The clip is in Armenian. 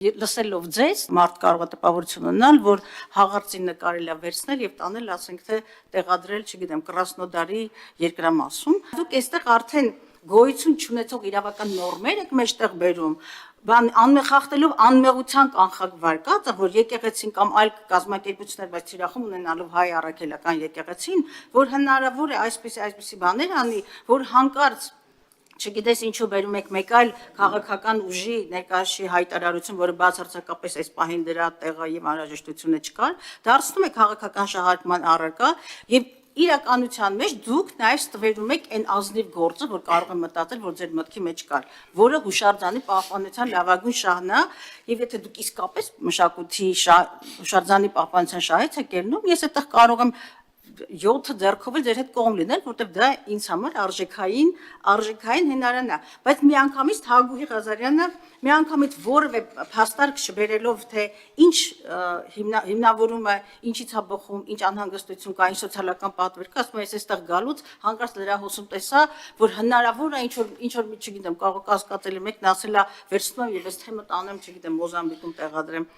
Լսելով ձեզ, մարդ կարող է տպավորություն ունենալ, որ հաղարծինը կարելի է վերցնել եւ տանել, ասենք թե տեղադրել, չգիտեմ, Կրասնոդարի երկրամասում։ Դուք այստեղ արդեն գոյություն չունեցող իրավական նորմեր եք մեջտեղ բերում, անմեղախտելով անմեղության կանխագվար կա, որ եկեղեցին կամ այլ կազմակերպություններ, բայց թիրախում ունենալով հայ առաքելական եկեղեցին, որ հնարավոր է այսպիսի բաներ անի, որ հանկարծ չգիտես ինչու բերում եք մեկ այլ քաղաքական ուժի ներկայացի հայտարարություն, որը բացարձակապես այս պահին դրա տեղը եւ անհրաժեշտությունը չկար, դարձնում է քաղաքական շահարկման առարկա եւ իրականության մեջ դուք նաեւ ստվերում եք այն ազնիվ գործը, որ կարող է մտածել, որ ձեր մտքի մեջ կար, որը հուշարձանի պահպանության լավագույն շահն է, եւ եթե դուք իսկապես մշակույթի հուշարձանի պահպանության շահից եք ելնում, ես այդտեղ կարող եմ 7 ձեռքով էլ ձեր հետ կողմ լինել, որտեղ դա ինձ համար արժեքային հնարան է, բայց միանգամից Թագուհի Ղազարյանը միանգամից որևէ փաստարկ չբերելով, թե ինչ հիմնավորումը, ինչից է բխում, ինչ անհանգստություն կա, ինչ սոցիալական պատվեր կա, ասում եմ, ես այստեղ գալուց հանկարծ լրահոսում տեսա, որ հնարավոր է ինչ որ չգիտեմ, կարող կասկածելի մեկն ասել է, վերցնում եմ եւ այս թեմը տանեմ, չգիտեմ, Մոզամբիկում տեղադրեմ։